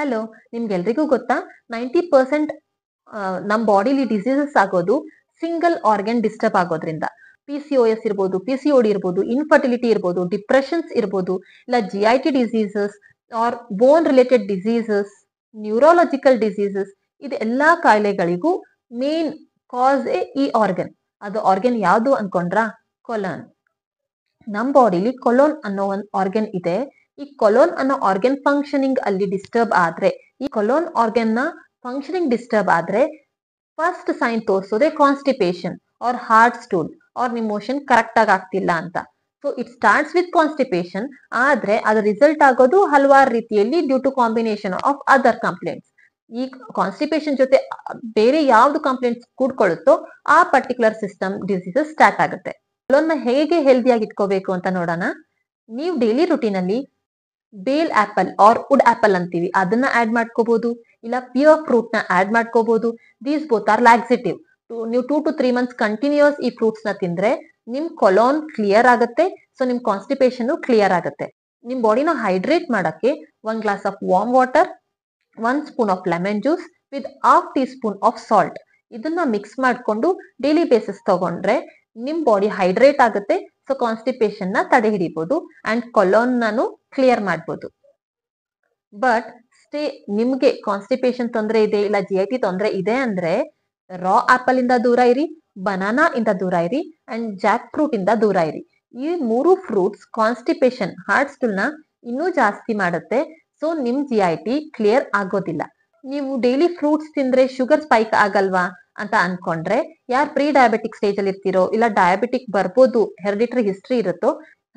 Hello, ನಿಮ್ಗೆಲ್ರಿಗೂ ಗೊತ್ತಾ 90% ನಮ್ ಬಾಡಿಲಿ ಡಿಸೀಸಸ್ ಆಗೋದು ಸಿಂಗಲ್ ಆರ್ಗನ್ ಡಿಸ್ಟರ್ಬ್ ಆಗೋದ್ರಿಂದ. PCOS ಇರ್ಬೋದು, PCOD ಇರ್ಬೋದು, ಇನ್ಫರ್ಟಿಲಿಟಿ ಇರ್ಬೋದು, ಡಿಪ್ರೆಷನ್ಸ್ ಇರ್ಬೋದು, ಇಲ್ಲ GIT ಡಿಸೀಸಸ್ ಆರ್ ಬೋನ್ ರಿಲೇಟೆಡ್ ಡಿಸೀಸಸ್, ನ್ಯೂರೋಲಾಜಿಕಲ್ ಡಿಸೀಸಸ್, ಇದು ಎಲ್ಲಾ ಕಾಯಿಲೆಗಳಿಗೂ ಮೇನ್ ಕಾಸ್ ಈ ಆರ್ಗನ್. ಅದು ಆರ್ಗನ್ ಯಾವುದು ಅನ್ಕೊಂಡ್ರಾ? ಕೊಲನ್. ನಮ್ ಬಾಡಿಲಿ ಕೊಲೋನ್ ಅನ್ನೋ ಒಂದು ಆರ್ಗನ್ ಇದೆ. ಈ ಕೊಲೋನ್ ಅನ್ನೋ ಆರ್ಗನ್ ಫಂಕ್ಷನಿಂಗ್ ಅಲ್ಲಿ ಡಿಸ್ಟರ್ಬ್ ಆದ್ರೆ, ಈ ಕೊಲೋನ್ ಆರ್ಗನ್ ನ ಫಂಕ್ಷನಿಂಗ್ ಡಿಸ್ಟರ್ಬ್ ಆದ್ರೆ ಫಸ್ಟ್ ಸೈನ್ ತೋರಿಸೋದೇ constipation or hard stool or ನಿಮ್ ಮೋಷನ್ ಕರೆಕ್ಟ್ ಆಗಿ ಆಗ್ತಿಲ್ಲ ಅಂತ. So it starts with constipation, ಆದ್ರೆ ಅದ್ರ ರಿಸಲ್ಟ್ ಆಗೋದು ಹಲವಾರು ರೀತಿಯಲ್ಲಿ due to combination of other complaints. ಈ ಕಾನ್ಸ್ಟಿಪೇಷನ್ ಜೊತೆ ಬೇರೆ ಯಾವ್ದು ಕಂಪ್ಲೇಂಟ್ಸ್ ಕೂಡ್ಕೊಳ್ಳುತ್ತೋ ಆ ಪರ್ಟಿಕ್ಯುಲರ್ ಸಿಸ್ಟಮ್ ಡಿಸೀಸಸ್ ಸ್ಟಾರ್ಟ್ ಆಗುತ್ತೆ. ಕೊಲೋನ್ ಹೇಗೆ ಹೆಲ್ದಿಯಾಗಿ ಇಟ್ಕೋಬೇಕು ಅಂತ ನೋಡೋಣ. ನೀವು ಡೈಲಿ ರುಟೀನ್ ಅಲ್ಲಿ bael apple or wood apple ಅಂತೀವಿ, ಅದನ್ನ ಆಡ್ ಮಾಡ್ಕೋಬಹುದು. ಇಲ್ಲ ಪ್ಯೂರ್ ಫ್ರೂಟ್ ನ ಆಡ್ ಮಾಡ್ಕೋಬಹುದು. These both are laxative. ನೀವು 2 to 3 months ಕಂಟಿನ್ಯೂಸ್ ಈ ಫ್ರೂಟ್ಸ್ ನ ತಿಂದ್ರೆ ನಿಮ್ ಕೊಲೋನ್ ಕ್ಲಿಯರ್ ಆಗುತ್ತೆ. ಸೊ ನಿಮ್ ಕಾನ್ಸ್ಟಿಪೇಷನ್ ಕ್ಲಿಯರ್ ಆಗುತ್ತೆ. ನಿಮ್ ಬಾಡಿನ ಹೈಡ್ರೇಟ್ ಮಾಡಕ್ಕೆ 1 glass of warm water, 1 spoon of lemon juice with ½ teaspoon of salt, ಇದನ್ನ ಮಿಕ್ಸ್ ಮಾಡ್ಕೊಂಡು ಡೈಲಿ ಬೇಸಿಸ್ ತಗೊಂಡ್ರೆ ನಿಮ್ ಬಾಡಿ ಹೈಡ್ರೇಟ್ ಆಗುತ್ತೆ. ಸೊ ಕಾನ್ಸ್ಟಿಪೇಷನ್ ನ ತಡೆ ಹಿಡಿಬಹುದು ಅಂಡ್ ಕೊಲೋನ್ ನಾನು ಕ್ಲಿಯರ್ ಮಾಡ್ಬೋದು. ಬಟ್ ನಿಮ್ಗೆ ಕಾನ್ಸ್ಟಿಪೇಷನ್ ತೊಂದರೆ ಇದೆ, ಇಲ್ಲ GIT ತೊಂದರೆ ಇದೆ ಅಂದ್ರೆ ರಾ ಆಪಲ್ ಇಂದ ದೂರ ಇರಿ, ಬನಾನಾ ಇಂದ ದೂರ ಇರಿ ಅಂಡ್ ಜಾಕ್ ಫ್ರೂಟ್ ಇಂದ ದೂರ ಇರಿ. ಈ 3 ಫ್ರೂಟ್ಸ್ ಕಾನ್ಸ್ಟಿಪೇಷನ್ ಹಾರ್ಟ್ ಸ್ಟೂಲ್ ನ ಇನ್ನೂ ಜಾಸ್ತಿ ಮಾಡುತ್ತೆ. ಸೊ ನಿಮ್ GIT ಕ್ಲಿಯರ್ ಆಗೋದಿಲ್ಲ. ನೀವು ಡೈಲಿ ಫ್ರೂಟ್ಸ್ ತಿಂದ್ರೆ ಶುಗರ್ ಸ್ಪೈಕ್ ಆಗಲ್ವಾ ಅಂತ ಅನ್ಕೊಂಡ್ರೆ, ಯಾರು ಪ್ರೀ ಡಯಾಬಿಟಿಕ್ ಸ್ಟೇಜ್ ಅಲ್ಲಿ ಇರ್ತಿರೋ, ಇಲ್ಲ ಡಯಾಬಿಟಿಕ್ ಬರ್ಬೋದು, ಹೆರಿಡಿಟರಿ ಹಿಸ್ಟ್ರಿ ಇರುತ್ತೋ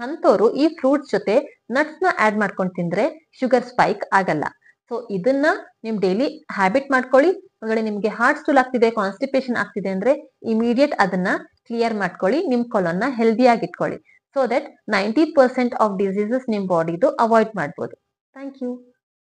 ಅಂತವ್ರು ಈ ಫ್ರೂಟ್ಸ್ ಜೊತೆ ನಟ್ಸ್ ನ ಆಡ್ ಮಾಡ್ಕೊಂಡು ತಿಂದ್ರೆ ಶುಗರ್ ಸ್ಪೈಕ್ ಆಗಲ್ಲ. ಸೊ ಇದನ್ನ ನಿಮ್ ಡೈಲಿ ಹ್ಯಾಬಿಟ್ ಮಾಡ್ಕೊಳ್ಳಿ. ಒಂದ್ವೇಳೆ ನಿಮ್ಗೆ ಹಾರ್ಟ್ ಸ್ಟೂಲ್ ಆಗ್ತಿದೆ, ಕಾನ್ಸ್ಟಿಪೇಷನ್ ಆಗ್ತಿದೆ ಅಂದ್ರೆ ಇಮಿಡಿಯೇಟ್ ಅದನ್ನ ಕ್ಲಿಯರ್ ಮಾಡ್ಕೊಳ್ಳಿ. ನಿಮ್ ಕೊಲೋನ್ ನ ಹೆಲ್ದಿ ಆಗಿ ಇಟ್ಕೊಳ್ಳಿ. ಸೊ ದಟ್ 90% ಆಫ್ ಡಿಸೀಸಸ್ ನಿಮ್ ಬಾಡಿದು ಅವಾಯ್ಡ್ ಮಾಡ್ಬೋದು. Thank you.